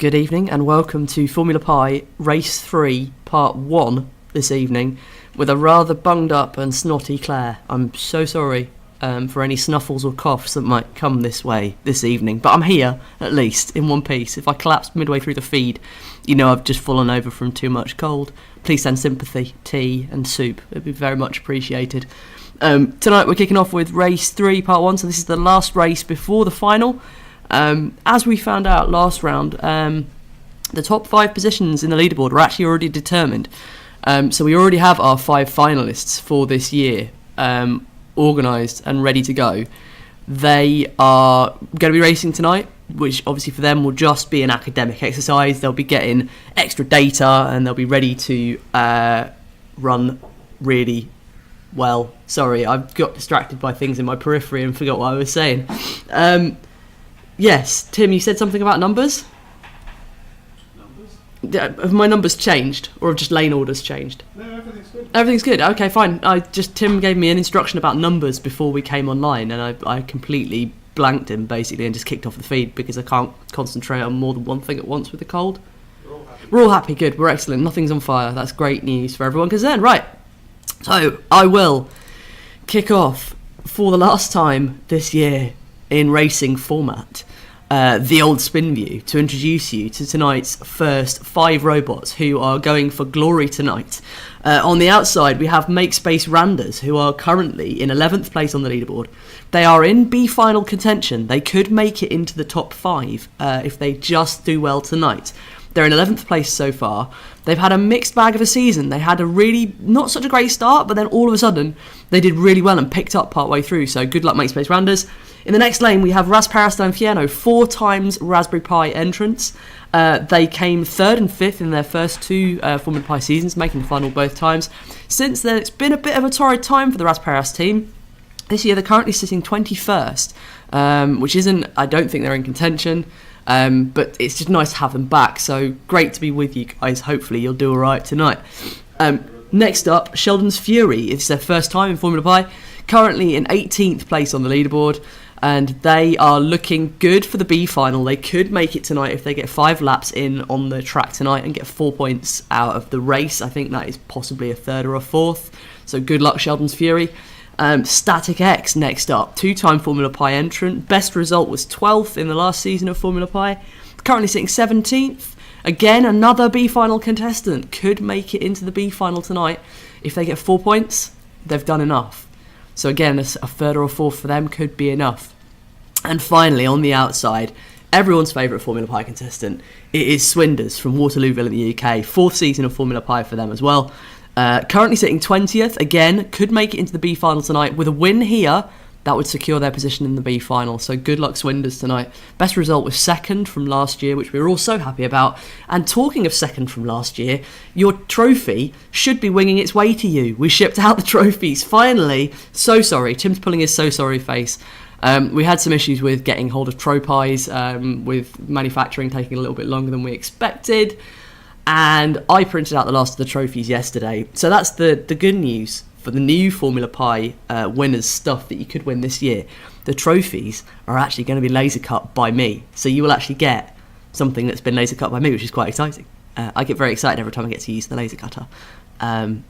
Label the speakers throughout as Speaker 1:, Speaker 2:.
Speaker 1: Good evening and welcome to Formula Pi Race 3 Part 1 this evening with a rather bunged up and snotty Claire. I'm so sorry for any snuffles or coughs that might come this way this evening, but I'm here at least in one piece. If I collapse midway through the feed, you know I've just fallen over from too much cold. Please send sympathy, tea and soup. It'd be very much appreciated. Tonight we're kicking off with Race 3 Part 1, so this is the last race before the final. As we found out last round, the top 5 positions in the leaderboard were actually already determined. So we already have our 5 finalists for this year organised and ready to go. They are going to be racing tonight, which obviously for them will just be an academic exercise. They'll be getting extra data and they'll be ready to run really well. Sorry, I got distracted by things in my periphery and forgot what I was saying. Yes, Tim, you said something about numbers? Have my numbers changed, or have just lane orders changed?
Speaker 2: No, everything's good.
Speaker 1: Everything's good. Okay, fine. Tim gave me an instruction about numbers before we came online, and I completely blanked him basically and just kicked off the feed because I can't concentrate on more than one thing at once with the cold. We're all happy. Good. We're excellent. Nothing's on fire. That's great news for everyone. Because then, right. So I will kick off for the last time this year in racing format. The old spin view to introduce you to tonight's first 5 robots who are going for glory tonight. On the outside we have MakeSpace Randers, who are currently in 11th place on the leaderboard. They are in B final contention. They could make it into the top 5 if they just do well tonight. They're in 11th place so far. They've had a mixed bag of a season. They had a really not such a great start, but then all of a sudden they did really well and picked up partway through. So good luck, MakeSpace Randers. In the next lane, we have Raspberry Inferno, 4 times Raspberry Pi entrants. They came 3rd and 5th in their first 2 Formula Pi seasons, making the final both times. Since then, it's been a bit of a torrid time for the Raspberry team. This year, they're currently sitting 21st, which isn't, I don't think they're in contention, but it's just nice to have them back. So great to be with you guys. Hopefully, you'll do all right tonight. Next up, Sheldon's Fury. It's their first time in Formula Pi, currently in 18th place on the leaderboard. And they are looking good for the B final. They could make it tonight if they get 5 laps in on the track tonight and get 4 points out of the race. I think that is possibly a 3rd or a 4th. So good luck, Sheldon's Fury. Static X next up, 2-time Formula Pi entrant. Best result was 12th in the last season of Formula Pi. Currently sitting 17th. Again, another B final contestant. Could make it into the B final tonight. If they get 4 points, they've done enough. So again, a 3rd or a 4th for them could be enough. And finally, on the outside, everyone's favourite Formula Pi contestant, it is Swinders from Waterlooville in the UK. 4th season of Formula Pi for them as well. Currently sitting 20th, again, could make it into the B final tonight. With a win here, that would secure their position in the B final. So good luck, Swinders, tonight. Best result was 2nd from last year, which we were all so happy about. And talking of 2nd from last year, your trophy should be winging its way to you. We shipped out the trophies, finally. So sorry. Tim's pulling his so sorry face. We had some issues with getting hold of Tropis, with manufacturing taking a little bit longer than we expected. And I printed out the last of the trophies yesterday. So that's the good news for the new Formula Pi winners stuff that you could win this year. The trophies are actually going to be laser cut by me. So you will actually get something that's been laser cut by me, which is quite exciting. I get very excited every time I get to use the laser cutter. And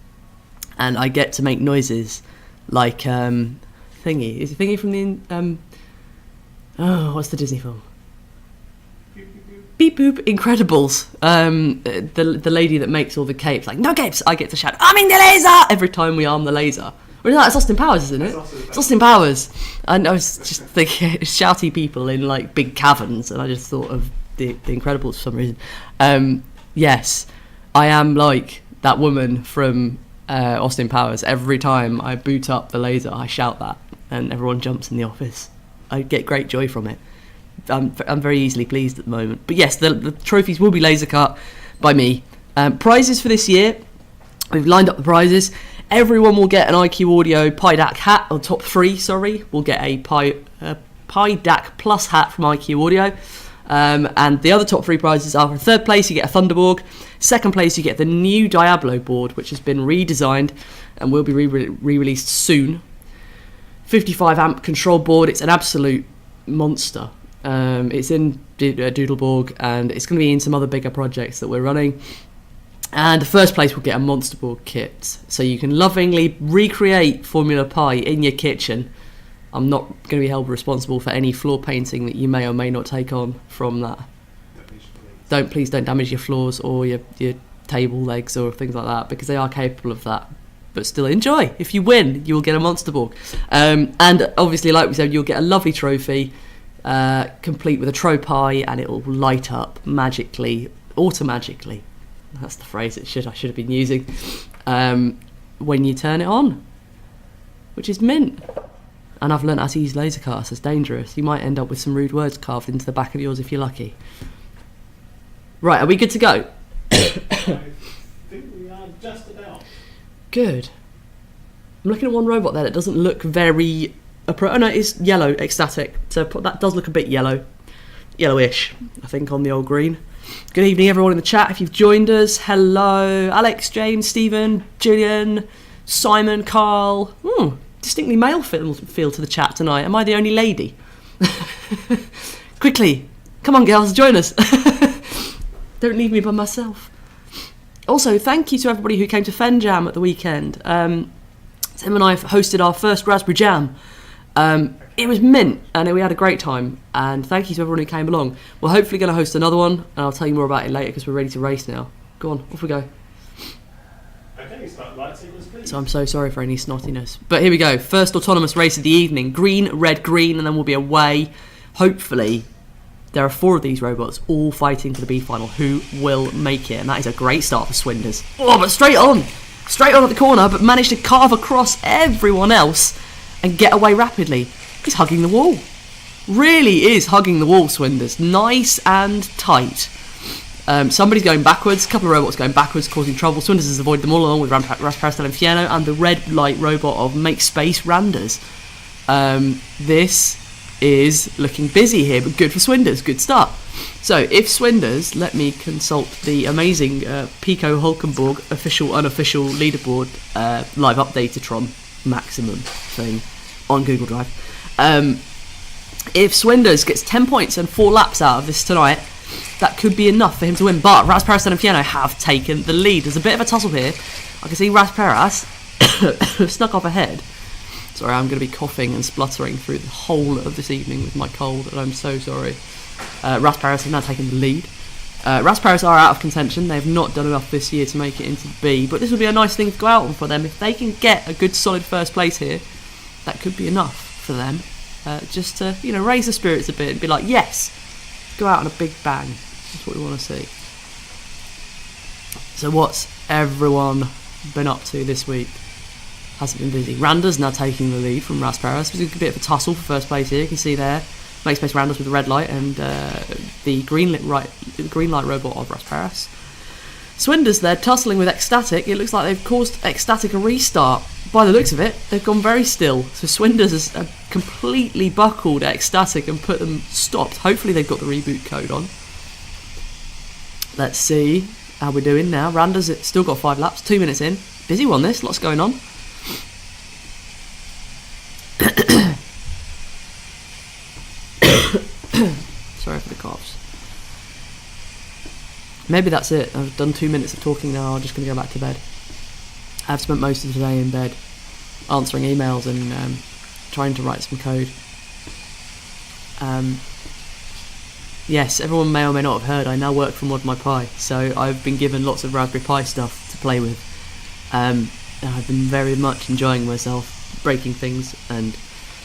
Speaker 1: I get to make noises like Thingy. Is it Thingy from the... what's the Disney film? Beep boop, Incredibles. The lady that makes all the capes, like, no capes, I get to shout, arming the laser, every time we arm the laser. Well, no, it's Austin Powers, isn't it? It's Austin Powers. And I was just thinking, shouty people in, like, big caverns, and I just thought of the Incredibles for some reason. Yes, I am like that woman from Austin Powers. Every time I boot up the laser, I shout that, and everyone jumps in the office. I get great joy from it. I'm very easily pleased at the moment. But yes, the trophies will be laser cut by me. Prizes for this year, we've lined up the prizes. Everyone will get an IQ Audio PiDAC hat, or top 3, sorry. We'll get a PiDAC Plus hat from IQ Audio. And the other top 3 prizes are, for 3rd place you get a Thunderborg. 2nd place you get the new Diablo board, which has been redesigned and will be re-released soon. 55 amp control board. It's an absolute monster. It's in Doodleborg, and it's going to be in some other bigger projects that we're running. And the first place will get a Monster Board kit, so you can lovingly recreate Formula Pi in your kitchen. I'm not going to be held responsible for any floor painting that you may or may not take on from that. Please don't damage your floors or your table legs or things like that, because they are capable of that. But still enjoy. If you win, you will get a Monster Board. And obviously, like we said, you'll get a lovely trophy, complete with a Tropi, and it will light up magically, automagically. That's the phrase I should have been using. When you turn it on, which is mint. And I've learnt how to use laser cast. It's dangerous. You might end up with some rude words carved into the back of yours if you're lucky. Right, are we good to go?
Speaker 2: I think we are just about.
Speaker 1: Good. I'm looking at one robot there that doesn't look very... Oh no, it's yellow, ecstatic. So that does look a bit yellowish, I think, on the old green. Good evening, everyone in the chat. If you've joined us, hello. Alex, James, Stephen, Julian, Simon, Carl. Distinctly male feel to the chat tonight. Am I the only lady? Quickly. Come on, girls, join us. Don't leave me by myself. Also, thank you to everybody who came to Fen Jam at the weekend. Tim and I hosted our first Raspberry Jam. It was mint, and we had a great time. And thank you to everyone who came along. We're hopefully going to host another one, and I'll tell you more about it later because we're ready to race now. Go on, off we go.
Speaker 2: Okay, start lightsabers, please.
Speaker 1: So I'm so sorry for any snottiness. But here we go. First autonomous race of the evening. Green, red, green, and then we'll be away. Hopefully, there are 4 of these robots all fighting for the B final. Who will make it? And that is a great start for Swinders. Oh, but straight on at the corner, but managed to carve across everyone else and get away rapidly. He's hugging the wall. Really is hugging the wall, Swinders. Nice and tight. Somebody's going backwards. A couple of robots going backwards, causing trouble. Swinders has avoided them all along with Rasparis Inferno and the red light robot of Make Space Randers. This is looking busy here, but good for Swinders. Good start. So, if Swinders, let me consult the amazing Pico Hulkenborg official, unofficial leaderboard live updatatron maximum thing on Google Drive. If Swinders gets 10 points and 4 laps out of this tonight, that could be enough for him to win. But Rasparis and Inferno have taken the lead. There's a bit of a tussle here. I can see Rasparis snuck off ahead. Sorry, I'm going to be coughing and spluttering through the whole of this evening with my cold, and I'm so sorry. Rasparis has now taken the lead. Rasparis are out of contention. They've not done enough this year to make it into the B, but this will be a nice thing to go out on for them. If they can get a good solid first place here, that could be enough for them. Just to, raise the spirits a bit and be like, yes, go out on a big bang. That's what we want to see. So what's everyone been up to this week? Hasn't been busy. Randers now taking the lead from Rasparis. There's a bit of a tussle for first place here. You can see there, Make Space Randers with the red light and the green light robot of Rasparis. Swinders there tussling with Ecstatic. It looks like they've caused Ecstatic a restart. By the looks of it, they've gone very still. So Swinders has completely buckled Ecstatic and put them stopped. Hopefully they've got the reboot code on. Let's see how we're doing now. Randers still got 5 laps, 2 minutes in. Busy one this, lots going on. Sorry for the coughs. Maybe that's it. I've done 2 minutes of talking now. I'm just going to go back to bed. I've spent most of the day in bed answering emails and trying to write some code. Yes, everyone may or may not have heard, I now work for Mod My Pi, so I've been given lots of Raspberry Pi stuff to play with. And I've been very much enjoying myself, breaking things and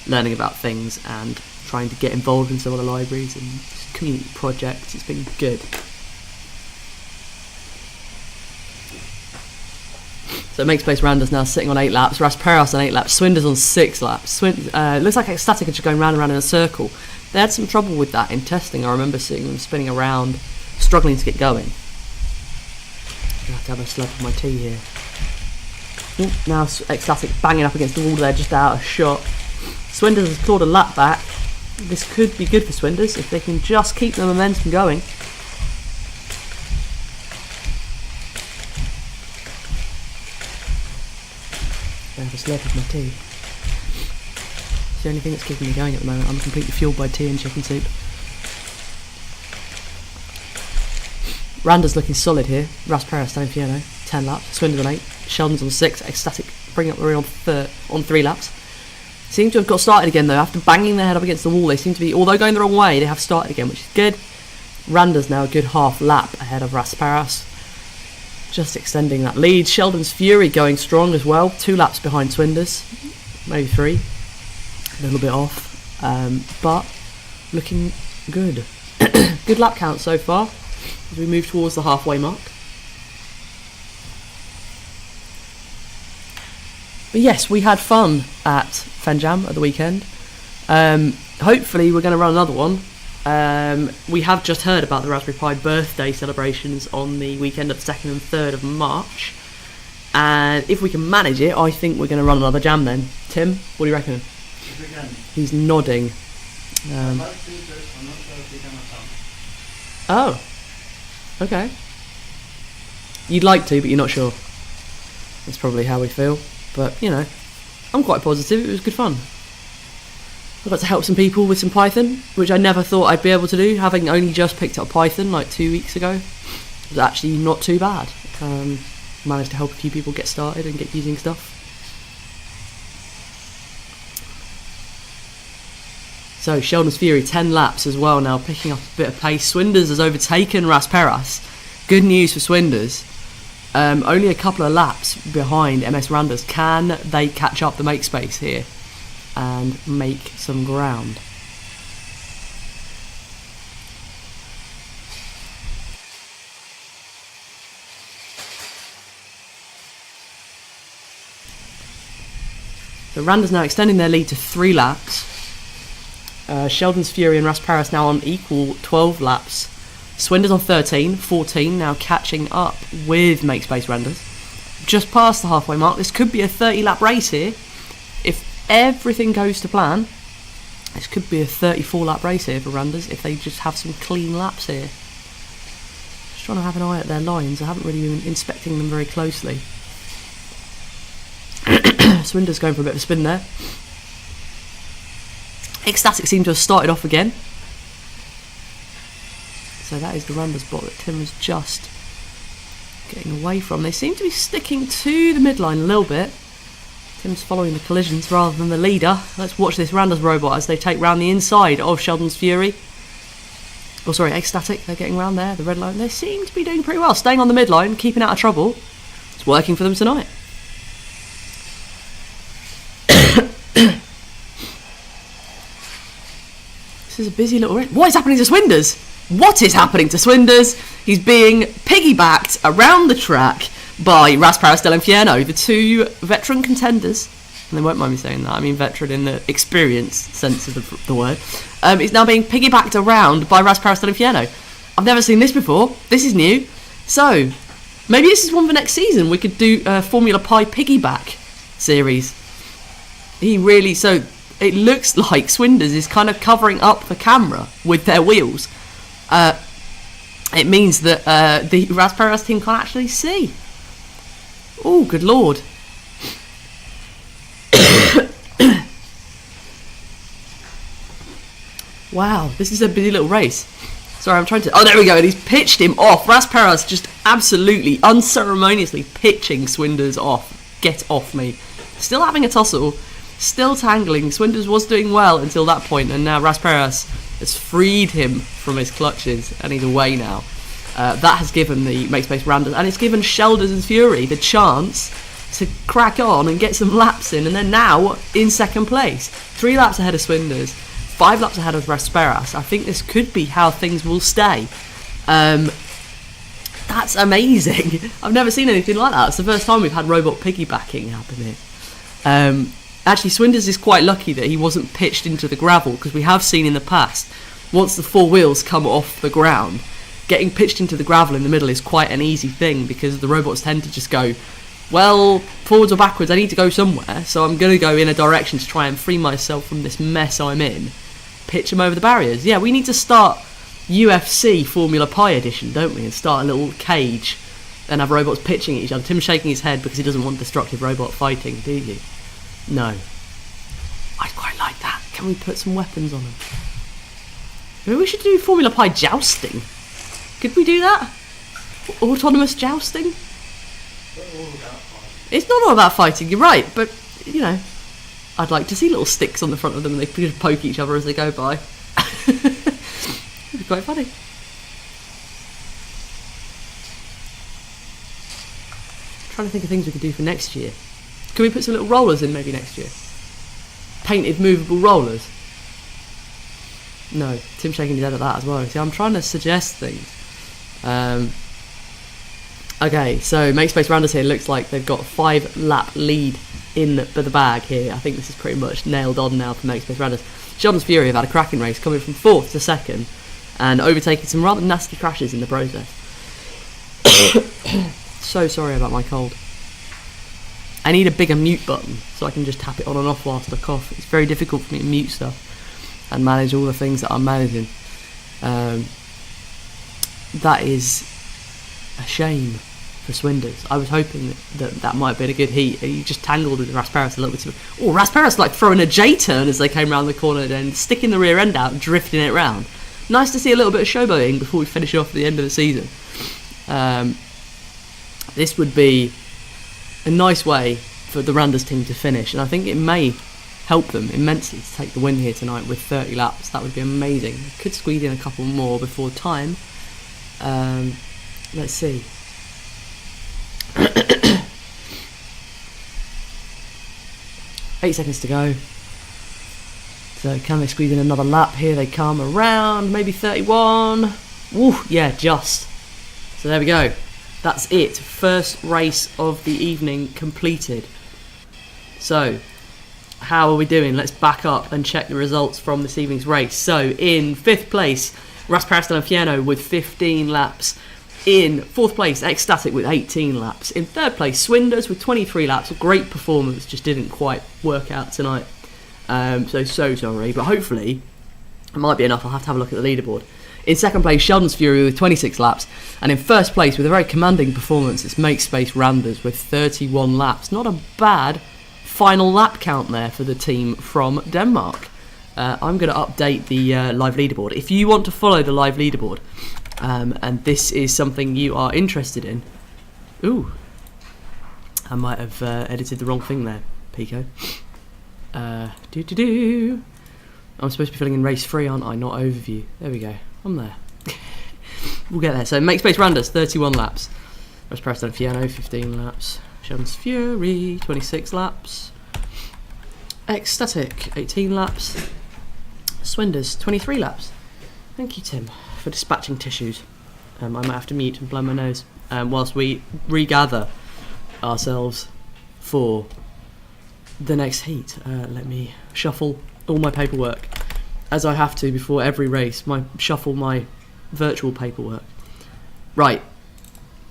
Speaker 1: learning about things and trying to get involved in some of the libraries and community projects. It's been good. So Make Space Randers now sitting on 8 laps, Rasparis on 8 laps, Swinders on 6 laps. Looks like Ecstatic are just going round and round in a circle. They had some trouble with that in testing. I remember seeing them spinning around, struggling to get going. I have to have a slurp of my tea here. Ooh, now Ecstatic banging up against the wall there, just out of shot. Swinders has clawed a lap back. This could be good for Swinders if they can just keep the momentum going. I have a slurp of my tea. It's the only thing that's keeping me going at the moment. I'm completely fueled by tea and chicken soup. Randa's looking solid here. Rasparas, Stanfiano, 10 laps. Swinders on 8. Sheldon's on 6. Ecstatic bring up the rear on 3 laps. Seem to have got started again though. After banging their head up against the wall, they seem to be, although going the wrong way, they have started again, which is good. Randa's now a good half lap ahead of Rasparas, just extending that lead. Sheldon's Fury going strong as well, 2 laps behind Swinders, maybe 3, a little bit off, but looking good. Good lap count so far as we move towards the halfway mark. But yes, we had fun at Fenjam at the weekend. Hopefully we're going to run another one. We have just heard about the Raspberry Pi birthday celebrations on the weekend of the 2nd and 3rd of March. And if we can manage it, I think we're going to run another jam then. Tim, what do you reckon?
Speaker 2: If we can.
Speaker 1: He's nodding.
Speaker 2: I'd like to do this, I'm not sure if we can or can't.
Speaker 1: Oh, okay. You'd like to, but you're not sure. That's probably how we feel. But, you know, I'm quite positive. It was good fun. I got to help some people with some Python, which I never thought I'd be able to do, having only just picked up Python like 2 weeks ago. It was actually not too bad. Managed to help a few people get started and get using stuff. So Sheldon's Fury, 10 laps as well now, picking up a bit of pace. Swinders has overtaken Rasparas. Good news for Swinders. Only a couple of laps behind MS Randers. Can they catch up the make space here and make some ground? So Randers now extending their lead to 3 laps. Sheldon's Fury and Rasparas now on equal 12 laps. Swinders on 13, 14, now catching up with Make Space Randers. Just past the halfway mark. This could be a 30-lap race here. If everything goes to plan, this could be a 34-lap race here for Randers if they just have some clean laps here. Just trying to have an eye at their lines. I haven't really been inspecting them very closely. Swinders going for a bit of a spin there. Ecstatic seem to have started off again. So that is the Randers bot that Tim was just getting away from. They seem to be sticking to the midline a little bit. Tim's following the collisions rather than the leader. Let's watch this Randers robot as they take round the inside of Sheldon's Fury. Oh, sorry, Ecstatic. They're getting round there, the red line. They seem to be doing pretty well, staying on the midline, keeping out of trouble. It's working for them tonight. This is a busy little race. What is happening to Swinders? What is happening to Swinders? He's being piggybacked around the track by Rasparas Stellanfiano, the 2 veteran contenders. And they won't mind me saying that. I mean veteran in the experience sense of the word. He's now being piggybacked around by Rasparas Stellanfiano. I've never seen this before. This is new. So, maybe this is one for next season. We could do a Formula Pi piggyback series. So it looks like Swinders is kind of covering up the camera with their wheels. It means that the Rasparas team can't actually see. Oh, good lord. Wow, this is a busy little race. Sorry, I'm trying to... Oh, there we go, and he's pitched him off. Rasparas just absolutely, unceremoniously pitching Swinders off. Get off me. Still having a tussle. Still tangling. Swinders was doing well until that point, and now Rasparas has freed him from his clutches, and he's away now. That has given the Make Space Randers, and it's given Sheldon's Fury the chance to crack on and get some laps in, and they're now in second place. 3 laps ahead of Swinders, 5 laps ahead of Rasparas. I think this could be how things will stay. That's amazing. I've never seen anything like that. It's the first time we've had robot piggybacking happen here. Actually, Swinders is quite lucky that he wasn't pitched into the gravel, because we have seen in the past, once the 4 wheels come off the ground, getting pitched into the gravel in the middle is quite an easy thing, because the robots tend to just go, well, forwards or backwards, I need to go somewhere, so I'm going to go in a direction to try and free myself from this mess I'm in. Pitch them over the barriers. Yeah, we need to start UFC Formula Pi edition, don't we, and start a little cage and have robots pitching at each other. Tim's shaking his head because he doesn't want destructive robot fighting, do you? No. I'd quite like that. Can we put some weapons on them? Maybe we should do Formula Pi jousting. Could we do that? Autonomous jousting?
Speaker 2: They're all about fighting.
Speaker 1: It's not all about fighting, you're right, but, you know, I'd like to see little sticks on the front of them and they just poke each other as they go by. It'd be quite funny. Trying to think of things we could do for next year. Can we put some little rollers in maybe next year? Painted movable rollers? No, Tim's shaking his head at that as well. See, I'm trying to suggest things. Okay, so Makespace Rounders here looks like they've got a 5-lap lead in the bag here. I think this is pretty much nailed on now for Makespace Rounders. Sheldon's Fury have had a cracking race, coming from 4th to 2nd and overtaking some rather nasty crashes in the process. So sorry about my cold. I need a bigger mute button so I can just tap it on and off whilst I cough. It's very difficult for me to mute stuff and manage all the things that I'm managing. That is a shame for Swinders. I was hoping that might have been a good heat. He just tangled with Rasparis a little bit too much. Oh, Rasparis like throwing a J-turn as they came round the corner and sticking the rear end out and drifting it round. Nice to see a little bit of showboating before we finish off at the end of the season. This would be a nice way for the Randers team to finish, and I think it may help them immensely to take the win here tonight with 30 laps. That would be amazing. Could squeeze in a couple more before time. Let's see. 8 seconds to go. So can they squeeze in another lap? Here they come around, maybe 31. Woo, yeah, just. So there we go. That's it. First race of the evening completed. So, how are we doing? Let's back up and check the results from this evening's race. So, in 5th place, Rasparis del Infierno with 15 laps. In 4th place, Ecstatic with 18 laps. In 3rd place, Swinders with 23 laps. A great performance, just didn't quite work out tonight. So sorry, but hopefully it might be enough. I'll have to have a look at the leaderboard. In 2nd place, Sheldon's Fury with 26 laps. And in 1st place, with a very commanding performance, it's Makespace Randers with 31 laps. Not a bad final lap count there for the team from Denmark. I'm going to update the live leaderboard. If you want to follow the live leaderboard, and this is something you are interested in... Ooh, I might have edited the wrong thing there, Pico. I'm supposed to be filling in race 3, aren't I? Not overview. There we go. I'm there. We'll get there. So, Makespace Randers, 31 laps. Rasparis del Infierno, 15 laps. Sheldon's Fury, 26 laps. Ecstatic, 18 laps. Swinders, 23 laps. Thank you, Tim, for dispatching tissues. I might have to mute and blow my nose whilst we regather ourselves for the next heat. Let me shuffle all my paperwork, as I have to before every race. Shuffle my virtual paperwork. Right.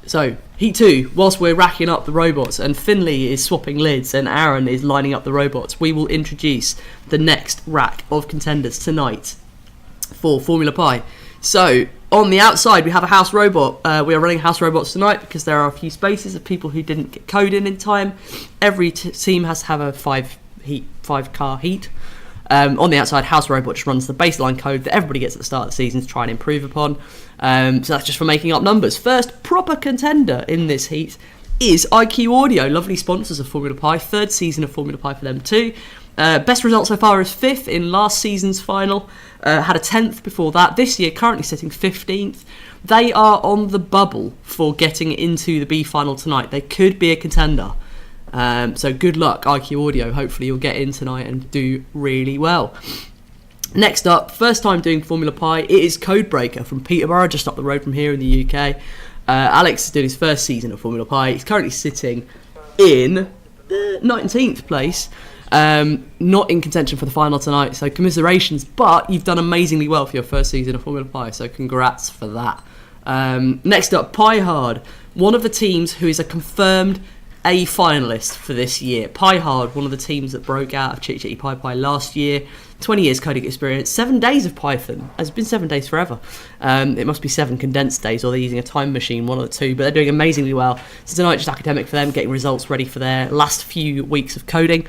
Speaker 1: So, Heat 2, whilst we're racking up the robots and Finley is swapping lids and Aaron is lining up the robots, we will introduce the next rack of contenders tonight for Formula Pi. So, on the outside we have a house robot. We are running house robots tonight because there are a few spaces of people who didn't get code in time. Every team has to have a 5-car heat. On the outside, House Robot just runs the baseline code that everybody gets at the start of the season to try and improve upon. So that's just for making up numbers. First proper contender in this heat is IQ Audio, lovely sponsors of Formula Pi. 3rd season of Formula Pi for them too. Best result so far is 5th in last season's final. Had a 10th before that. This year currently sitting 15th. They are on the bubble for getting into the B final tonight. They could be a contender. So good luck, IQ Audio. Hopefully you'll get in tonight and do really well. Next up, first time doing Formula Pi, it is Codebreaker from Peterborough, just up the road from here in the UK. Alex is doing his first season of Formula Pi. He's currently sitting in 19th place. Not in contention for the final tonight, so commiserations, but you've done amazingly well for your first season of Formula Pi, so congrats for that. Next up, Pi Hard, one of the teams who is a confirmed A finalist for this year. Pi Hard, one of the teams that broke out of Chitty Chitty Pi Pi last year. 20 years coding experience, 7 days of Python. It's been 7 days forever. It must be 7 condensed days, or they're using a time machine, one of the two, but they're doing amazingly well. So tonight, just academic for them, getting results ready for their last few weeks of coding.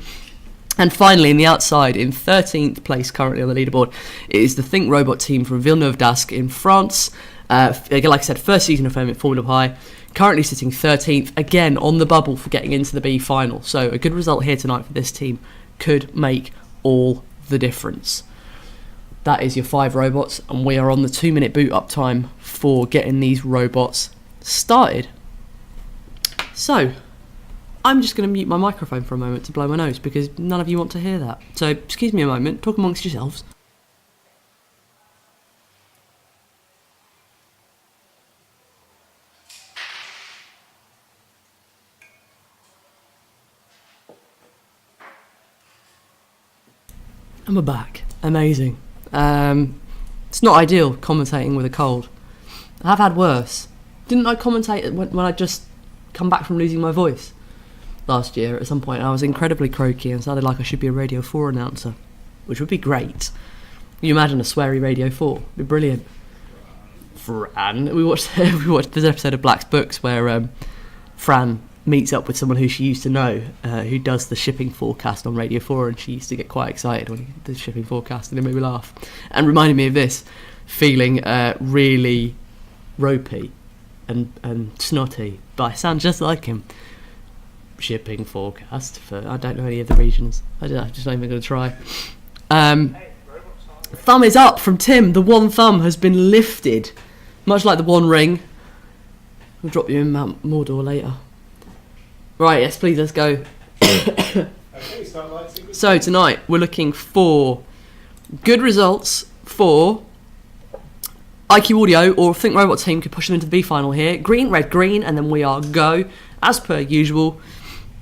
Speaker 1: And finally, in the outside, in 13th place currently on the leaderboard, it is the Think Robot team from Villeneuve d'Ascq in France. Again, like I said, first season of him at Formula Pi. Currently sitting 13th, again on the bubble for getting into the B final. So a good result here tonight for this team could make all the difference. That is your 5 robots, and we are on the 2-minute boot up time for getting these robots started. So, I'm just going to mute my microphone for a moment to blow my nose because none of you want to hear that. So, excuse me a moment, talk amongst yourselves. And we're back. Amazing. It's not ideal commentating with a cold. I've had worse. Didn't I commentate when I just come back from losing my voice last year at some point? I was incredibly croaky and sounded like I should be a Radio 4 announcer, which would be great. You imagine a sweary Radio 4? It'd be brilliant. Fran, we watched this episode of Black's Books where Fran meets up with someone who she used to know, who does the shipping forecast on Radio 4, and she used to get quite excited when he did the shipping forecast, and it made me laugh. And reminded me of this, feeling really ropey and snotty, but I sound just like him. Shipping forecast for, I don't know any of the regions. I'm just not even going to try. Thumb is up from Tim. The one thumb has been lifted, much like the one ring. We'll drop you in Mount Mordor later. Right, yes, please, let's go. So tonight we're looking for good results for IQ Audio or Think Robot team could push them into the B final here. Green, red, green, and then we are go as per usual.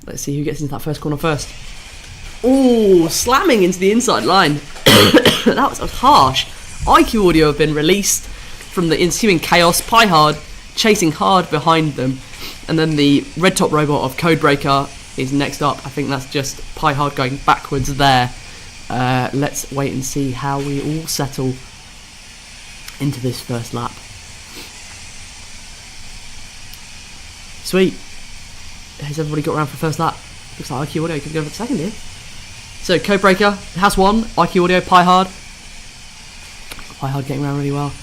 Speaker 1: Let's see who gets into that first corner first. Oh, slamming into the inside line. That was harsh. IQ Audio have been released from the ensuing chaos. Pi Hard chasing hard behind them. And then the red top robot of Codebreaker is next up. I think that's just Pi Hard going backwards there. Let's wait and see how we all settle into this first lap. Sweet. Has everybody got around for the first lap? Looks like IQ Audio could go for the second here. So Codebreaker has won. IQ Audio, Pi Hard. Pi Hard getting around really well.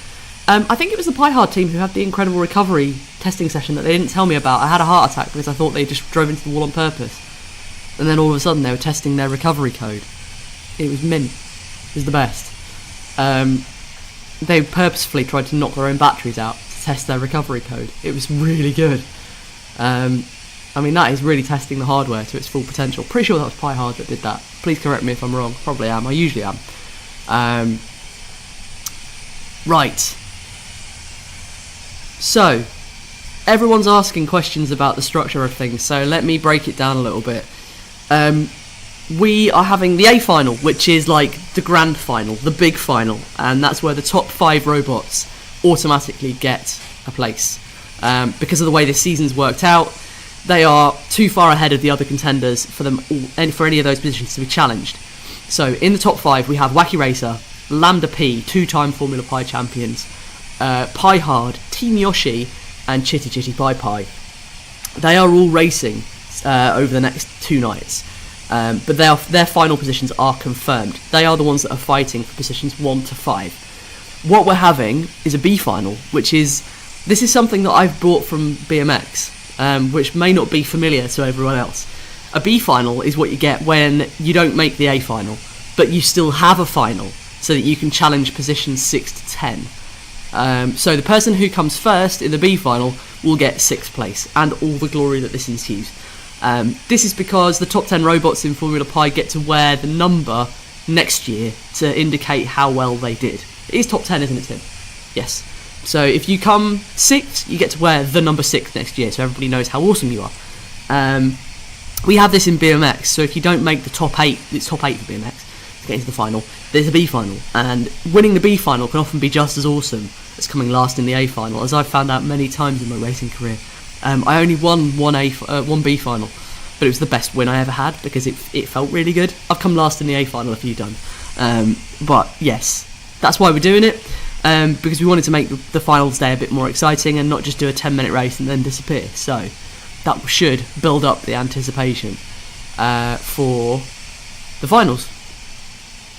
Speaker 1: I think it was the Pi Hard team who had the incredible recovery testing session that they didn't tell me about. I had a heart attack because I thought they just drove into the wall on purpose. And then all of a sudden they were testing their recovery code. It was mint. It was the best. They purposefully tried to knock their own batteries out to test their recovery code. It was really good. I mean, that is really testing the hardware to its full potential. Pretty sure that was Pi Hard that did that. Please correct me if I'm wrong. Probably am. I usually am. Right. So, everyone's asking questions about the structure of things, so let me break it down a little bit. We are having the A final, which is like the grand final, the big final, and that's where the top 5 robots automatically get a place. Because of the way this season's worked out, they are too far ahead of the other contenders for any of those positions to be challenged. So in the top 5 we have Wacky Racer, Lambda P, 2-time Formula Pi champions, Pi Hard, Team Yoshi, and Chitty Chitty Pi Pi. They are all racing over the next 2 nights, but their final positions are confirmed. They are the ones that are fighting for positions 1 to 5. What we're having is a B final, this is something that I've brought from BMX, which may not be familiar to everyone else. A B final is what you get when you don't make the A final, but you still have a final, so that you can challenge positions 6 to 10. So the person who comes first in the B final will get 6th place, and all the glory that this ensues. This is because the top 10 robots in Formula Pi get to wear the number next year to indicate how well they did. It is top 10, isn't it, Tim? Yes. So if you come 6th, you get to wear the number 6 next year, so everybody knows how awesome you are. We have this in BMX, so if you don't make the top 8, it's top 8 for BMX to get into the final, there's a B final, and winning the B final can often be just as awesome as coming last in the A final, as I've found out many times in my racing career. I only won one B final, but it was the best win I ever had because it felt really good. I've come last in the A final a few times, but yes, that's why we're doing it, because we wanted to make the finals day a bit more exciting and not just do a 10-minute race and then disappear. So that should build up the anticipation for the finals.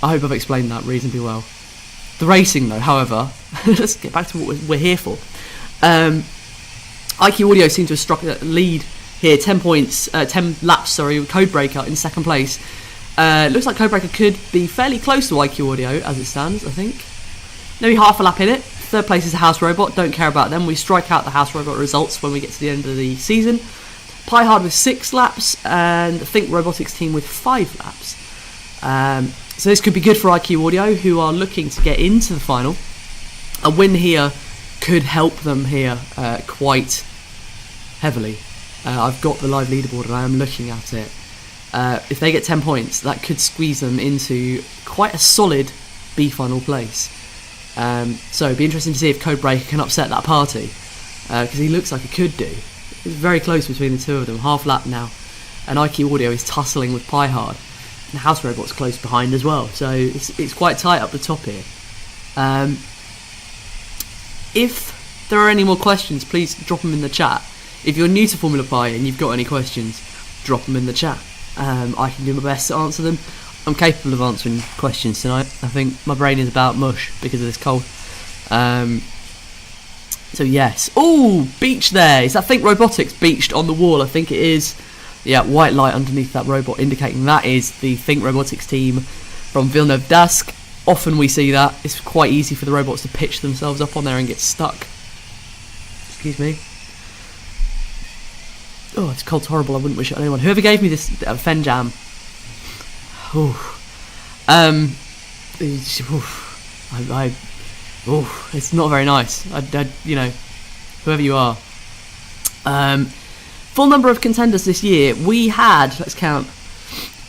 Speaker 1: I hope I've explained that reasonably well. The racing, though, however, let's get back to what we're here for. IQ Audio seem to have struck a lead here, 10 laps, with Codebreaker in second place. Looks like Codebreaker could be fairly close to IQ Audio as it stands, I think. Maybe half a lap in it. Third place is House Robot, don't care about them. We strike out the House Robot results when we get to the end of the season. Piehard with 6 laps, and Think Robotics team with 5 laps. So this could be good for IQ Audio, who are looking to get into the final. A win here could help them here quite heavily. I've got the live leaderboard and I am looking at it. If they get 10 points, that could squeeze them into quite a solid B final place. So it'd be interesting to see if Codebreaker can upset that party, because he looks like he could do. It's very close between the two of them, half lap now, and IQ Audio is tussling with Piehard, and House Robot's close behind as well, so it's quite tight up the top here. If there are any more questions, please drop them in the chat. If you're new to Formula Pi and you've got any questions, drop them in the chat. I can do my best to answer them. I'm capable of answering questions tonight. I think my brain is about mush because of this cold. So yes. Oh, beach there. Is that Think Robotics beached on the wall? I think it is. Yeah, white light underneath that robot indicating that is the Think Robotics team from Villeneuve d'Ascq. Often we see that. It's quite easy for the robots to pitch themselves up on there and get stuck. Excuse me. Oh, it's cold's horrible. I wouldn't wish it on anyone. Whoever gave me this Fenjam. It's not very nice. Whoever you are. Full number of contenders this year. We had, let's count.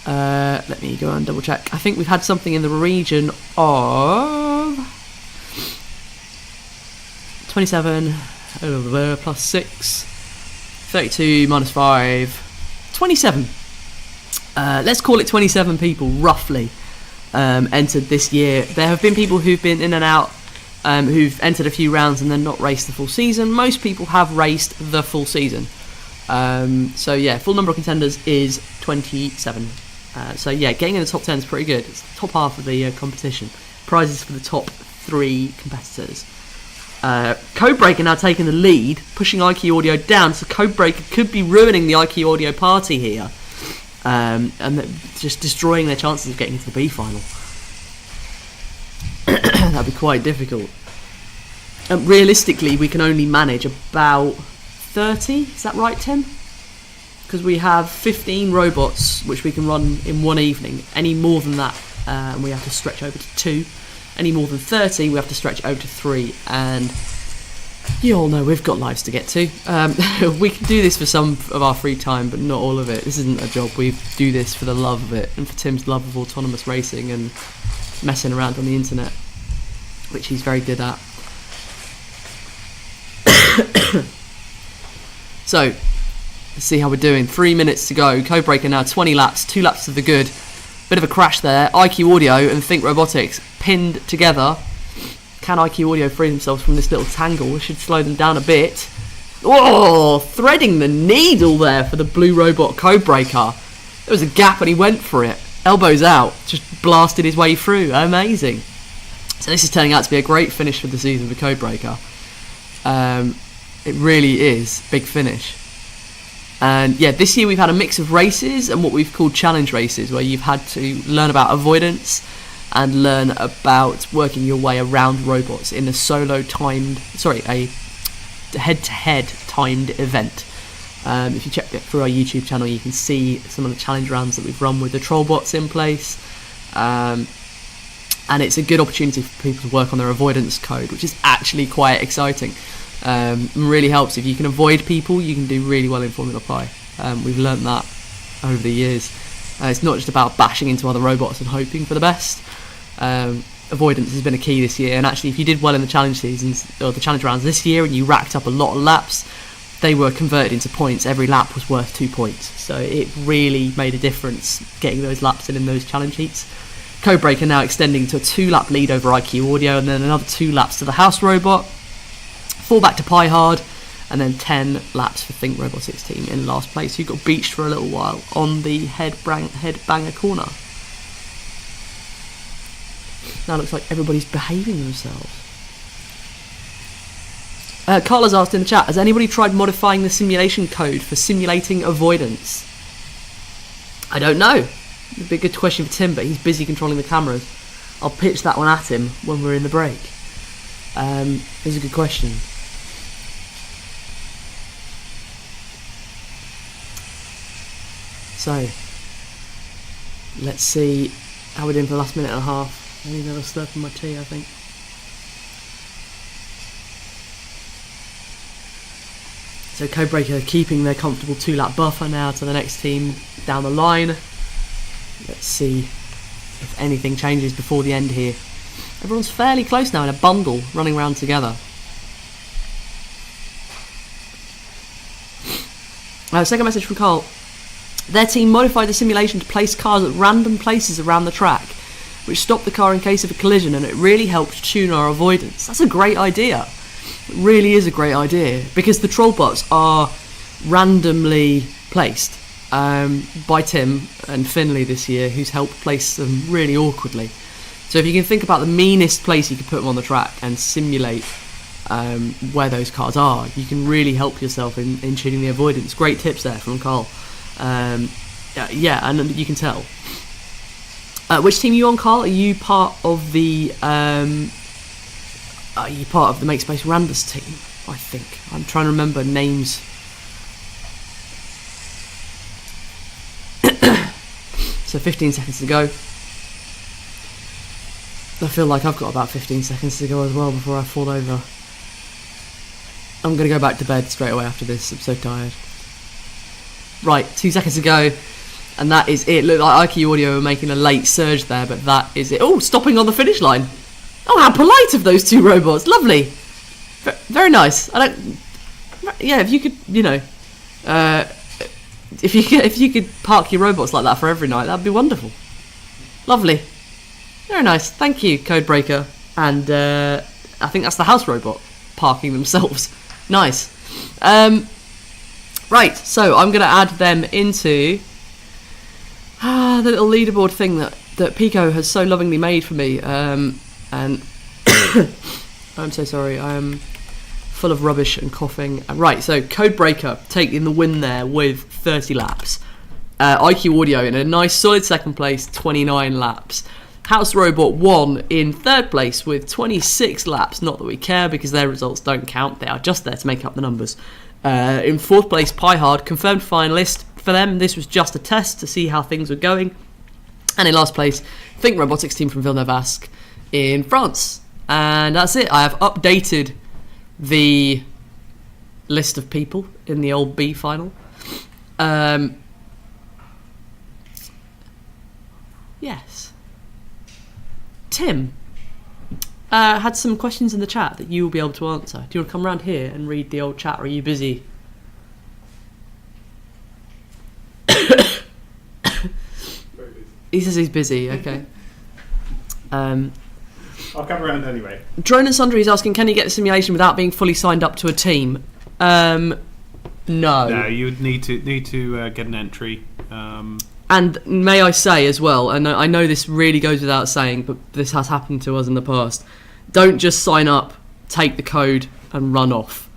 Speaker 1: Let me go and double check. I think we've had something in the region of 27 plus 6, 32 minus 5, 27. Let's call it 27 people roughly entered this year. There have been people who've been in and out, who've entered a few rounds and then not raced the full season. Most people have raced the full season. So yeah, full number of contenders is 27. So yeah, getting in the top 10 is pretty good. It's the top half of the competition. Prizes for the top 3 competitors. Codebreaker now taking the lead, pushing IQ Audio down, so Codebreaker could be ruining the IQ Audio party here, and just destroying their chances of getting into the B final. That'd be quite difficult. Realistically, we can only manage about 30, is that right, Tim? Because we have 15 robots which we can run in one evening. Any more than that, and we have to stretch over to 2. Any more than 30, we have to stretch over to 3, and you all know we've got lives to get to. We can do this for some of our free time, but not all of it. This isn't a job. We do this for the love of it, and for Tim's love of autonomous racing and messing around on the internet, which he's very good at. So, let's see how we're doing. 3 minutes to go. Codebreaker now 20 laps, 2 laps to the good. Bit of a crash there. IQ Audio and Think Robotics pinned together. Can IQ Audio free themselves from this little tangle? We should slow them down a bit. Oh, threading the needle there for the blue robot Codebreaker. There was a gap and he went for it. Elbows out, just blasted his way through. Amazing. So this is turning out to be a great finish for the season for Codebreaker. It really is. Big finish. And yeah, this year we've had a mix of races and what we've called challenge races, where you've had to learn about avoidance and learn about working your way around robots in a a head-to-head timed event. If you check it through our YouTube channel, you can see some of the challenge rounds that we've run with the Trollbots in place. And it's a good opportunity for people to work on their avoidance code, which is actually quite exciting. Really helps. If you can avoid people, you can do really well in Formula Pi. We've learnt that over the years. It's not just about bashing into other robots and hoping for the best. Avoidance has been a key this year, and actually if you did well in the challenge seasons or the challenge rounds this year and you racked up a lot of laps, they were converted into points. Every lap was worth 2 points, so it really made a difference getting those laps in those challenge heats. Codebreaker now extending to a 2-lap lead over IQ Audio, and then another 2 laps to the House Robot. 4 back to Piehard, and then 10 laps for Think Robotics team in last place, who got beached for a little while on the head banger corner. Now looks like everybody's behaving themselves. Carla's asked in the chat, has anybody tried modifying the simulation code for simulating avoidance? I don't know. It'd be a good question for Tim, but he's busy controlling the cameras. I'll pitch that one at him when we're in the break. It's a good question. So, let's see how we're doing for the last minute and a half. I need another slurp of my tea, I think. So Codebreaker keeping their comfortable 2-lap buffer now to the next team down the line. Let's see if anything changes before the end here. Everyone's fairly close now in a bundle, running around together. Second message from Carl. Their team modified the simulation to place cars at random places around the track, which stopped the car in case of a collision, and it really helped tune our avoidance. That's a great idea. It really is a great idea, because the troll bots are randomly placed by Tim and Finley this year, who's helped place them really awkwardly. So if you can think about the meanest place you could put them on the track and simulate where those cars are, you can really help yourself in tuning the avoidance. Great tips there from Carl. Yeah, and you can tell. Which team are you on, Carl? Are you part of the Makespace Rambus team? I think I'm trying to remember names. So 15 seconds to go. I feel like I've got about 15 seconds to go as well before I fall over. I'm going to go back to bed straight away after this. I'm so tired. Right, 2 seconds to go. And that is it. Look like IQ Audio are making a late surge there, but that is it. Oh, stopping on the finish line. Oh, how polite of those two robots. Lovely. Very nice. Yeah, if you could, if you could park your robots like that for every night, that'd be wonderful. Lovely. Very nice. Thank you, Codebreaker. And I think that's the house robot parking themselves. Nice. Right, so I'm going to add them into the little leaderboard thing that Pico has so lovingly made for me. And I'm so sorry, I'm full of rubbish and coughing. Right, so Codebreaker taking the win there with 30 laps. IQ Audio in a nice solid second place, 29 laps. House Robot won in third place with 26 laps. Not that we care, because their results don't count. They are just there to make up the numbers. In fourth place, Piehard, confirmed finalist. For them, this was just a test to see how things were going. And in last place, Think Robotics team from Villeneuve-Ascq in France. And that's it. I have updated the list of people in the old B final. Yes. Tim had some questions in the chat that you will be able to answer. Do you want to come around here and read the old chat, or are you busy? He says he's busy, okay.
Speaker 3: I'll come around anyway.
Speaker 1: Drone and Sundry is asking, can you get the simulation without being fully signed up to a team? No.
Speaker 3: No, you would need to get an entry.
Speaker 1: And may I say as well, and I know this really goes without saying, but this has happened to us in the past, don't just sign up, take the code and run off.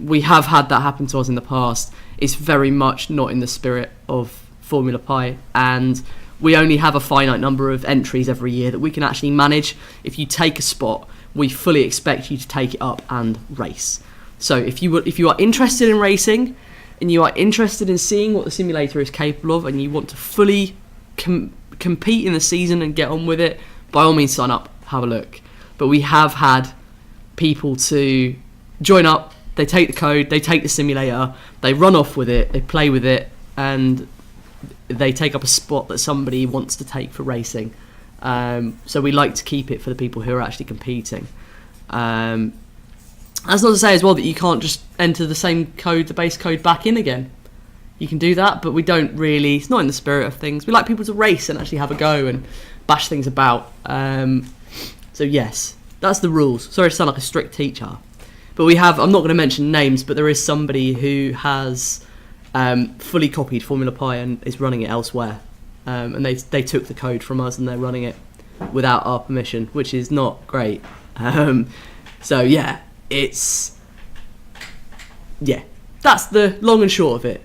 Speaker 1: We have had that happen to us in the past. It's very much not in the spirit of Formula Pi, and we only have a finite number of entries every year that we can actually manage. If you take a spot, we fully expect you to take it up and race. So if you are interested in racing, and you are interested in seeing what the simulator is capable of, and you want to fully compete in the season and get on with it, by all means sign up, have a look. But we have had people to join up, they take the code, they take the simulator, they run off with it, they play with it, and they take up a spot that somebody wants to take for racing. So we like to keep it for the people who are actually competing. That's not to say as well that you can't just enter the same code, the base code, back in again. You can do that, but we don't really, it's not in the spirit of things. We like people to race and actually have a go and bash things about. So yes, that's the rules. Sorry to sound like a strict teacher. But we have, I'm not going to mention names, but there is somebody who has fully copied Formula Pi and is running it elsewhere. And they took the code from us and they're running it without our permission, which is not great. So yeah. that's the long and short of it.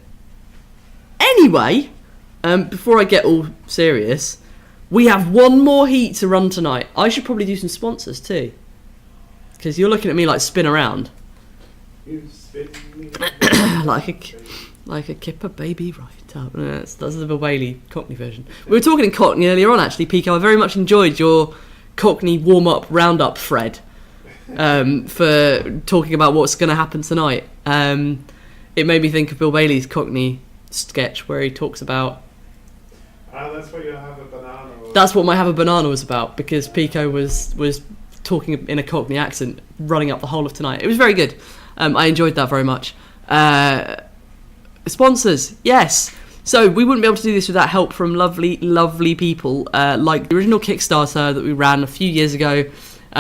Speaker 1: Anyway, before I get all serious, we have one more heat to run tonight. I should probably do some sponsors too, because you're looking at me like spin around.
Speaker 2: You spin me
Speaker 1: like a kipper baby right up. That's the Bill Bailey Cockney version. We were talking in Cockney earlier on, actually, Pico. I very much enjoyed your Cockney warm-up roundup thread for talking about what's going to happen tonight. It made me think of Bill Bailey's Cockney sketch where he talks about...
Speaker 2: that's what you have a banana.
Speaker 1: That's what my Have a Banana was about, because Pico was talking in a Cockney accent running up the whole of tonight. It was very good. I enjoyed that very much. Sponsors, yes. So we wouldn't be able to do this without help from lovely, lovely people like the original Kickstarter that we ran a few years ago,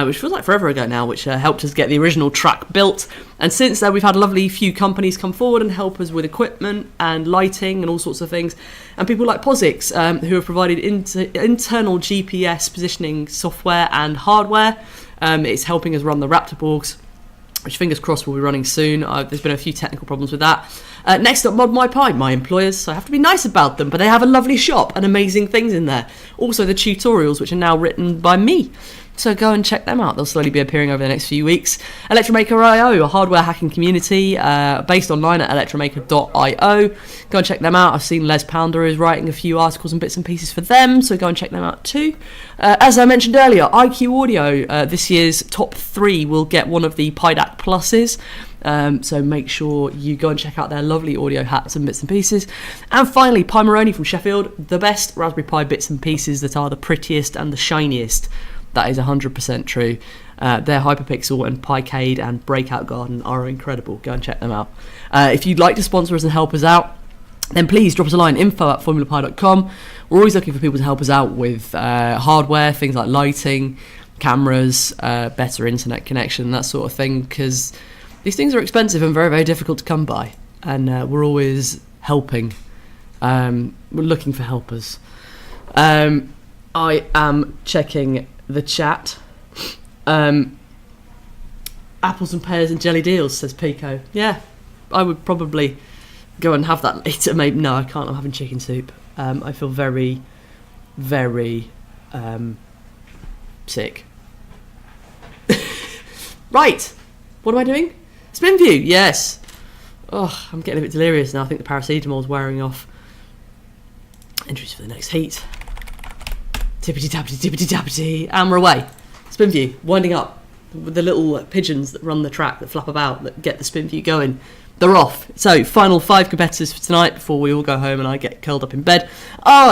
Speaker 1: which feels like forever ago now, which helped us get the original track built. And since then, we've had a lovely few companies come forward and help us with equipment and lighting and all sorts of things. And people like POSIX, who have provided internal GPS positioning software and hardware. It's helping us run the Raptor Borgs, which fingers crossed will be running soon. There's been a few technical problems with that. Next up, Mod My Pie, my employers, so I have to be nice about them, but they have a lovely shop and amazing things in there. Also the tutorials, which are now written by me. So go and check them out. They'll slowly be appearing over the next few weeks. Electromaker.io, a hardware hacking community based online at electromaker.io. Go and check them out. I've seen Les Pounder is writing a few articles and bits and pieces for them, so go and check them out too. As I mentioned earlier, IQ Audio, this year's top 3 will get one of the PIDAC Pluses. So make sure you go and check out their lovely audio hats and bits and pieces. And finally, Pi Moroni from Sheffield, the best Raspberry Pi bits and pieces that are the prettiest and the shiniest. That is 100% true. Their Hyperpixel and Picade and Breakout Garden are incredible. Go and check them out. If you'd like to sponsor us and help us out, then please drop us a line, info@formulapi.com. We're always looking for people to help us out with hardware, things like lighting, cameras, better internet connection, that sort of thing, because these things are expensive and very, very difficult to come by. And we're always helping. We're looking for helpers. I am checking the chat. Apples and pears and jelly deals, says Pico. Yeah, I would probably go and have that later. Maybe no, I can't. I'm having chicken soup. I feel very, very sick. Right, what am I doing? Spin view, yes. Oh, I'm getting a bit delirious now. I think the paracetamol's wearing off. Entries for the next heat. Tippity-tappity, and we're away. Spin view, winding up with the little pigeons that run the track, that flap about, that get the spin view going. They're off. So, final 5 competitors for tonight before we all go home and I get curled up in bed.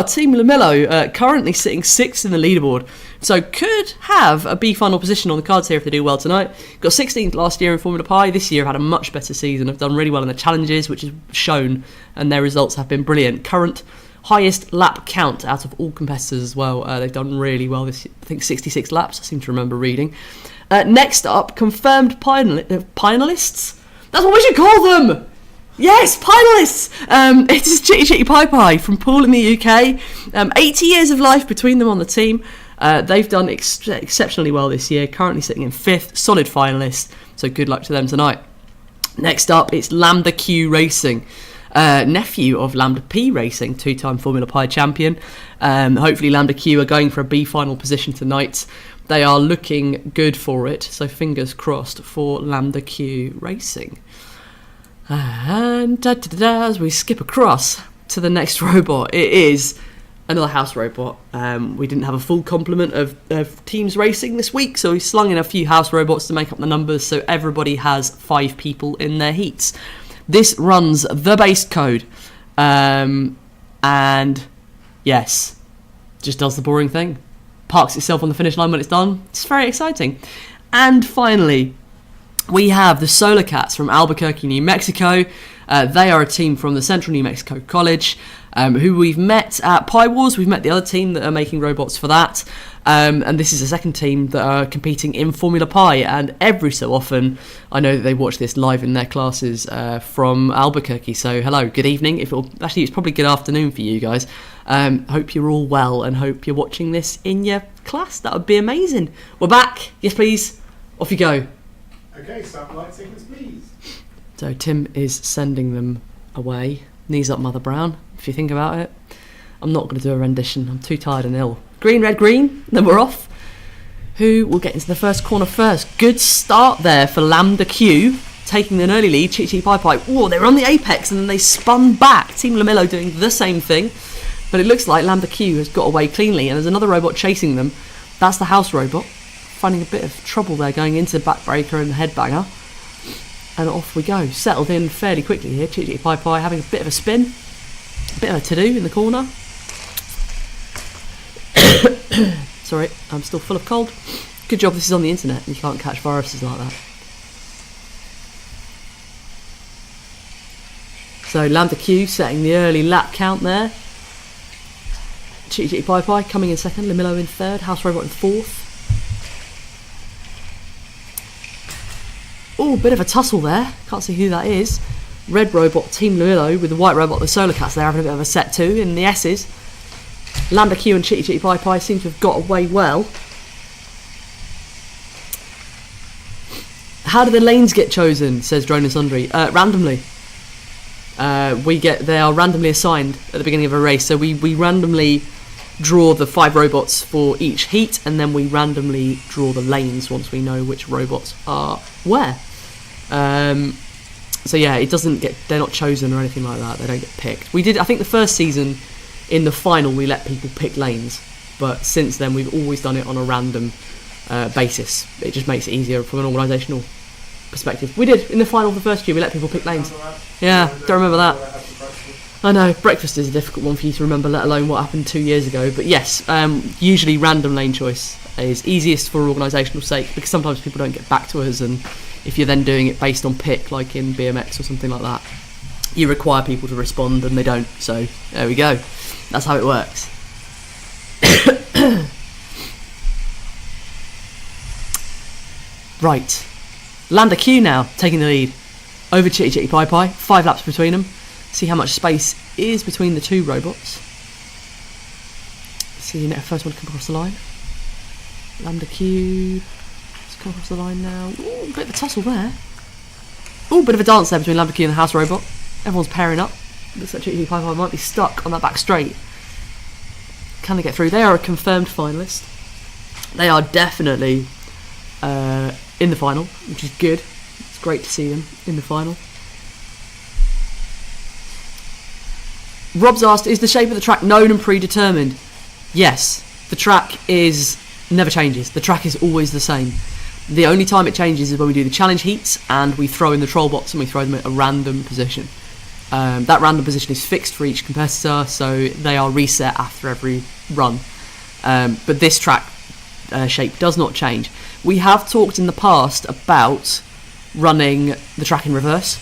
Speaker 1: Team Lamillo, currently sitting 6th in the leaderboard. So, could have a B final position on the cards here if they do well tonight. Got 16th last year in Formula Pi. This year have had a much better season. Have done really well in the challenges, which is shown, and their results have been brilliant. Current highest lap count out of all competitors as well. They've done really well this year. I think 66 laps, I seem to remember reading. Next up, confirmed finalists. That's what we should call them! Yes, finalists! It is Chitty Chitty Pie Pie from Poole in the UK. 80 years of life between them on the team. They've done exceptionally well this year, currently sitting in 5th, solid finalists, so good luck to them tonight. Next up, it's Lambda Q Racing. Nephew of Lambda P Racing, 2-time Formula Pi champion. Hopefully Lambda Q are going for a B final position tonight. They are looking good for it, so fingers crossed for Lambda Q Racing. And as we skip across to the next robot, it is another house robot. We didn't have a full complement of teams racing this week, so we slung in a few house robots to make up the numbers, so everybody has 5 people in their heats. This runs the base code, and yes, just does the boring thing. Parks itself on the finish line when it's done. It's very exciting. And finally, we have the Solar Cats from Albuquerque, New Mexico. They are a team from the Central New Mexico College, who we've met at Pi Wars. We've met the other team that are making robots for that. And this is the second team that are competing in Formula Pi. And every so often, I know that they watch this live in their classes from Albuquerque. So hello, good evening. Actually, it's probably good afternoon for you guys. Hope you're all well and hope you're watching this in your class. That would be amazing. We're back. Yes, please. Off you go.
Speaker 4: Okay, start light sequence, please.
Speaker 1: So Tim is sending them away. Knees up, Mother Brown, if you think about it. I'm not going to do a rendition. I'm too tired and ill. Green, red, green. Then we're off. Who will get into the first corner first? Good start there for Lambda Q, taking an early lead. Chitty Pie Pie. Oh, they were on the apex and then they spun back. Team Lamillo doing the same thing. But it looks like Lambda Q has got away cleanly, and there's another robot chasing them. That's the house robot. Finding a bit of trouble there going into Backbreaker and Headbanger. And off we go. Settled in fairly quickly here. Chitty Pie Pie having a bit of a spin. A bit of a to-do in the corner. Sorry, I'm still full of cold. Good job this is on the internet and you can't catch viruses like that. So Lambda Q setting the early lap count there. Chitty Pie Pie coming in second. Lamillo in third. House Robot in fourth. Oh, bit of a tussle there. Can't see who that is. Red Robot, Team Lamillo, with the white robot, the Solar Cats. They're having a bit of a set too in the S's. Lambda Q and Chitty Pie Pie seem to have got away well. How do the lanes get chosen? Says Drone and Sundry. Randomly. They are randomly assigned at the beginning of a race. So we randomly draw the 5 robots for each heat, and then we randomly draw the lanes once we know which robots are where. So yeah, they're not chosen or anything like that. They don't get picked. We did, I think, the first season in the final we let people pick lanes, but since then we've always done it on a random basis. It just makes it easier from an organisational perspective. We did in the final of the first year. We let people pick lanes. Yeah, don't remember that. I know, breakfast is a difficult one for you to remember, let alone what happened 2 years ago. But yes, usually random lane choice is easiest for organisational sake, because sometimes people don't get back to us, and if you're then doing it based on pick, like in BMX or something like that, you require people to respond and they don't. So there we go. That's how it works. Right. Lambda Q now taking the lead over Chitty Pie Pie. 5 laps between them. See how much space is between the 2 robots. See the first one come across the line. Lambda Q. Let's come across the line now. Ooh, a bit of a tussle there. Ooh, bit of a dance there between Lambda Q and the house robot. Everyone's pairing up. Looks like Chitty Pie Pie might be stuck on that back straight. Can they get through? They are a confirmed finalist. They are definitely in the final, which is good. It's great to see them in the final. Rob's asked, is the shape of the track known and predetermined? Yes, the track never changes. The track is always the same. The only time it changes is when we do the challenge heats and we throw in the troll bots and we throw them at a random position. That random position is fixed for each competitor, so they are reset after every run. But this track shape does not change. We have talked in the past about running the track in reverse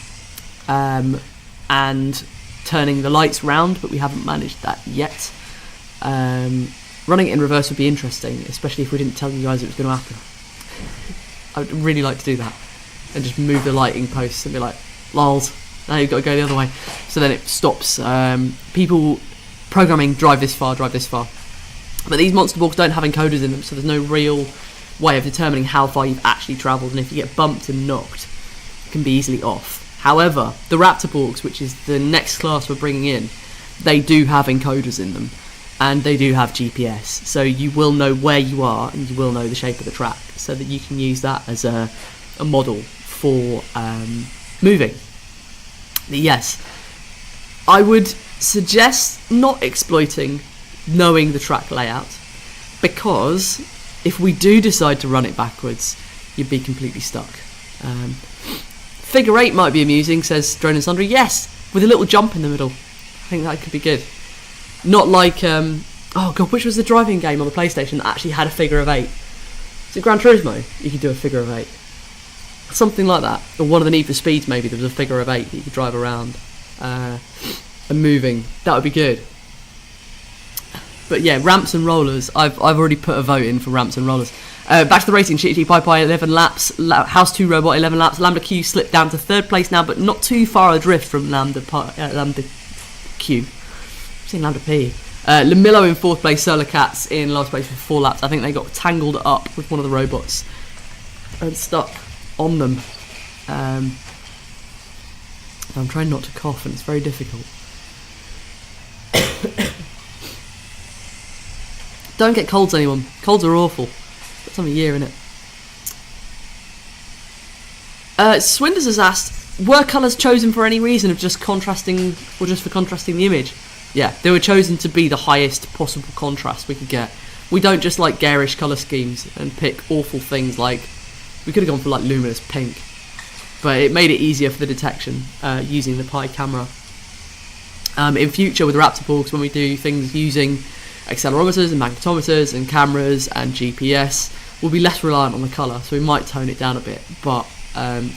Speaker 1: and turning the lights round, but we haven't managed that yet. Running it in reverse would be interesting, especially if we didn't tell you guys it was going to happen. I would really like to do that and just move the lighting posts and be like, lols, now you've got to go the other way. So then it stops. People programming drive this far. But these monster balls don't have encoders in them, so there's no real way of determining how far you've actually travelled, and if you get bumped and knocked, it can be easily off. However, the Raptor Borgs, which is the next class we're bringing in, they do have encoders in them, and they do have GPS, so you will know where you are, and you will know the shape of the track, so that you can use that as a model for moving. But yes, I would suggest not exploiting knowing the track layout, because if we do decide to run it backwards, you'd be completely stuck. Figure 8 might be amusing, says Drone and Sundry. Yes, with a little jump in the middle. I think that could be good. Not like, oh god, which was the driving game on the PlayStation that actually had a figure of 8? Is it Gran Turismo? You could do a figure of 8. Something like that. Or one of the Need for Speeds, maybe, there was a figure of 8 that you could drive around and moving. That would be good. But yeah, ramps and rollers. I've already put a vote in for ramps and rollers. Back to the racing. Chitty Pie Pie 11 laps. House 2 Robot 11 laps. Lambda Q slipped down to 3rd place now, but not too far adrift from Lambda Q. I'm saying Lambda P. Lamillo in 4th place. Solar Cats in last place for 4 laps. I think they got tangled up with one of the robots and stuck. on them. I'm trying not to cough, and it's very difficult. Don't get colds, anyone. Colds are awful. That time of year, innit? Swinders has asked, were colours chosen for any reason of just contrasting, or just for contrasting the image? Yeah, they were chosen to be the highest possible contrast we could get. We don't just like garish colour schemes and pick awful things like, we could have gone for like luminous pink, but it made it easier for the detection using the Pi camera. In future with Raptor Porgs, when we do things using accelerometers and magnetometers and cameras and GPS, we'll be less reliant on the colour, so we might tone it down a bit, but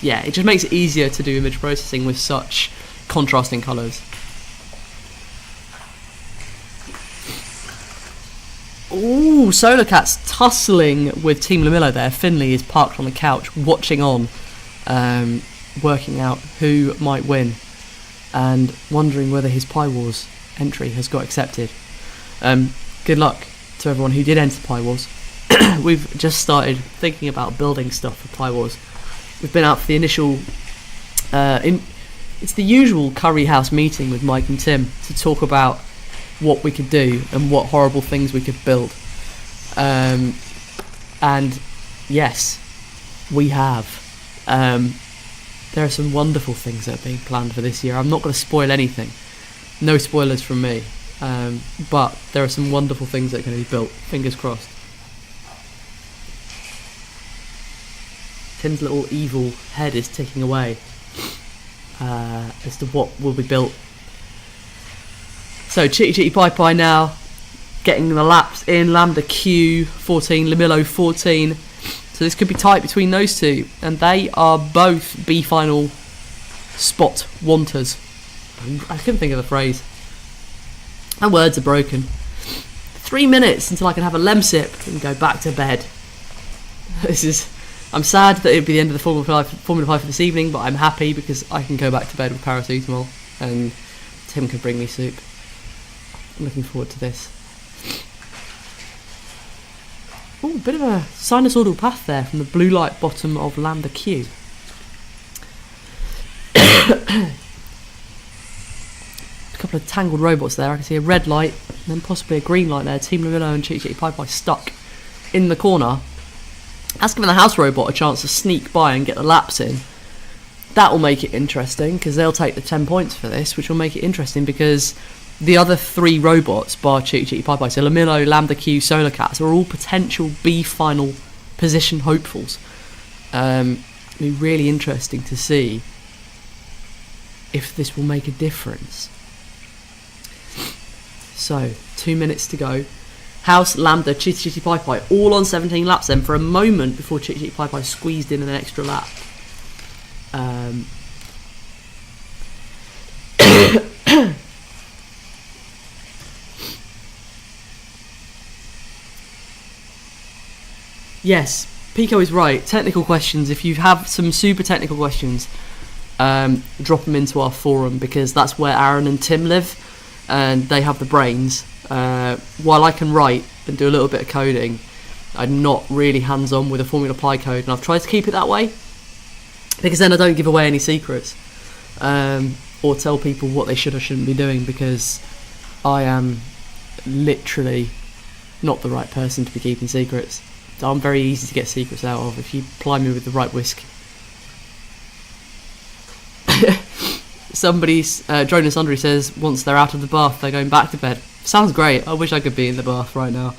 Speaker 1: yeah, it just makes it easier to do image processing with such contrasting colours. Ooh, Solar Cat's tussling with Team Lamillo there. Finley is parked on the couch, watching on, working out who might win, and wondering whether his Pi Wars entry has got accepted. Good luck to everyone who did enter Pi Wars. We've just started thinking about building stuff for Pi Wars. We've been out for the initial... it's the usual Curry House meeting with Mike and Tim to talk about what we could do and what horrible things we could build. And yes, we have. There are some wonderful things that are being planned for this year. I'm not going to spoil anything. No spoilers from me. But there are some wonderful things that are going to be built. Fingers crossed. Tim's little evil head is ticking away as to what will be built. So Chitty Chitty Pi Pi now getting the laps in. Lambda Q 14, Lamillo 14. So this could be tight between those two, and they are both B final spot wanters. I couldn't think of the phrase. My words are broken. 3 minutes until I can have a Lemsip and go back to bed. I'm sad that it'd be the end of the Formula 5 for this evening, but I'm happy because I can go back to bed with paracetamol and Tim can bring me soup. I'm looking forward to this. Ooh, a bit of a sinusoidal path there from the blue light bottom of Lambda Q. A couple of tangled robots there. I can see a red light and then possibly a green light there. Team Lamillo and Chitty Chitty Pi Pi stuck in the corner. That's given the house robot a chance to sneak by and get the laps in. That will make it interesting because they'll take the 10 points for this, which will make it interesting because the other 3 robots, bar Chitty Chitty Pi Pi, so Lamillo, Lambda Q, Solar Cats, are all potential B final position hopefuls. It'll be really interesting to see if this will make a difference. So, 2 minutes to go. House, Lambda, Chitty Chitty Pi Pi, all on 17 laps then for a moment before Chitty Chitty Pi Pi squeezed in an extra lap. Yes, Pico is right. Technical questions, if you have some super technical questions, drop them into our forum because that's where Aaron and Tim live and they have the brains. While I can write and do a little bit of coding, I'm not really hands-on with a Formula Pi code, and I've tried to keep it that way because then I don't give away any secrets or tell people what they should or shouldn't be doing, because I am literally not the right person to be keeping secrets. I'm very easy to get secrets out of if you ply me with the right whisk. Somebody's Jonas Sundry says once they're out of the bath they're going back to bed. Sounds great. I wish I could be in the bath right now.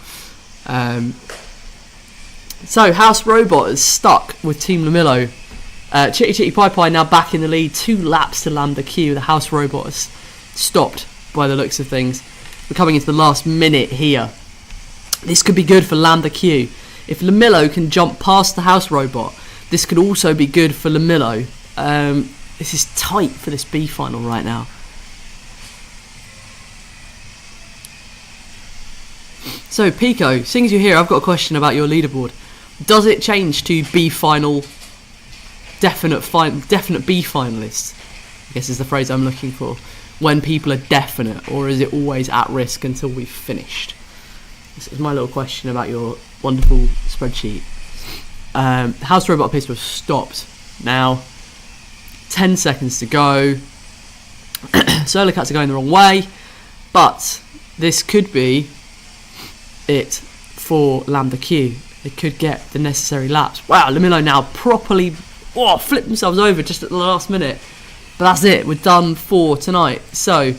Speaker 1: So House Robot is stuck with Team Lamillo. Chitty Chitty Pi Pi now back in the lead, 2 laps to Lambda Q. The House Robot is stopped by the looks of things. We're coming into the last minute here. This could be good for Lambda Q. If Lamillo can jump past the House Robot, this could also be good for Lamillo. This is tight for this B final right now. So Pico, seeing as you're here, I've got a question about your leaderboard. Does it change to B final, definite B finalists? I guess is the phrase I'm looking for. When people are definite, or is it always at risk until we've finished? This is my little question about your wonderful spreadsheet. House Robot Pistol stopped now. 10 seconds to go. Solar Cats are going the wrong way, but this could be it for Lambda Q. They could get the necessary laps. Wow, Lamillo now properly flipped themselves over just at the last minute. But that's it, we're done for tonight. So,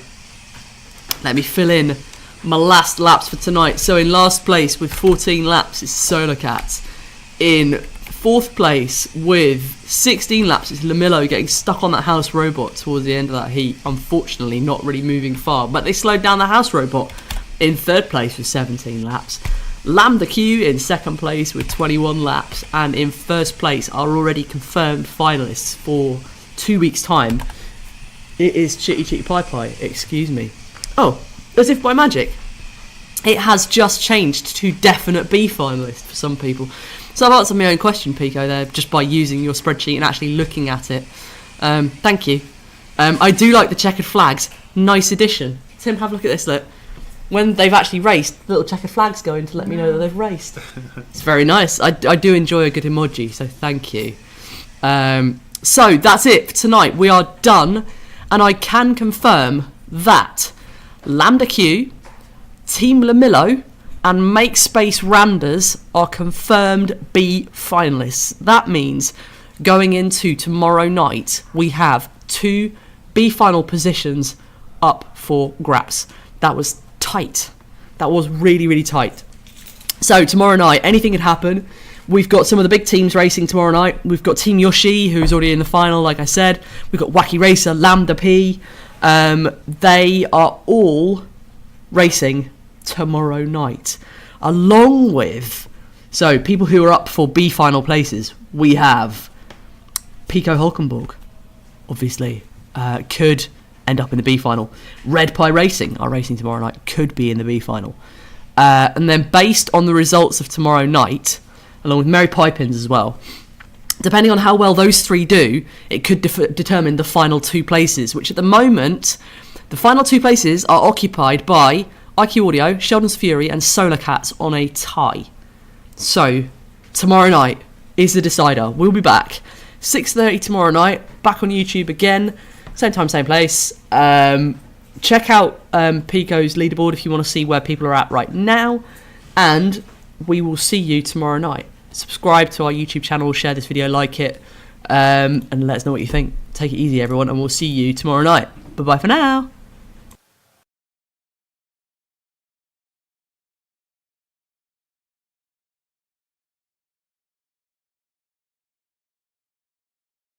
Speaker 1: let me fill in my last laps for tonight. So in last place with 14 laps is Solar Cats. In fourth place with 16 laps is Lamillo, getting stuck on that House Robot towards the end of that heat. Unfortunately, not really moving far, but they slowed down the House Robot. In third place with 17 laps. Lambda Q in second place with 21 laps. And in first place are already confirmed finalists for 2 weeks' time. It is Chitty Chitty Pie Pie, excuse me. Oh, as if by magic, it has just changed to definite B finalist for some people. So I've answered my own question, Pico, there, just by using your spreadsheet and actually looking at it. Thank you. I do like the checkered flags. Nice addition. Tim, have a look at this, look. When they've actually raced, little checkered flags going to let me know that they've raced. It's very nice. I do enjoy a good emoji, so thank you. So that's it for tonight. We are done, and I can confirm that Lambda Q, Team Lamillo, and Make Space Randers are confirmed B finalists. That means going into tomorrow night, we have 2 B final positions up for grabs. That was tight. That was really, really tight. So tomorrow night, anything could happen. We've got some of the big teams racing tomorrow night. We've got Team Yoshi, who's already in the final, like I said. We've got Wacky Racer, Lambda P. They are all racing tomorrow night, along with, so people who are up for B final places. We have Pico Hulkenborg, obviously, could end up in the B final. Red Pie Racing are racing tomorrow night, could be in the B final. And then based on the results of tomorrow night, along with Mary Pipins as well, depending on how well those 3 do, it could determine the final 2 places, which at the moment, the final 2 places are occupied by IQ Audio, Sheldon's Fury, and Solar Cats on a tie. So, tomorrow night is the decider. We'll be back 6:30 tomorrow night, back on YouTube again, same time, same place. Check out Pico's leaderboard if you want to see where people are at right now, and we will see you tomorrow night. Subscribe to our YouTube channel, share this video, like it, and let us know what you think. Take it easy, everyone, and we'll see you tomorrow night. Bye-bye for now.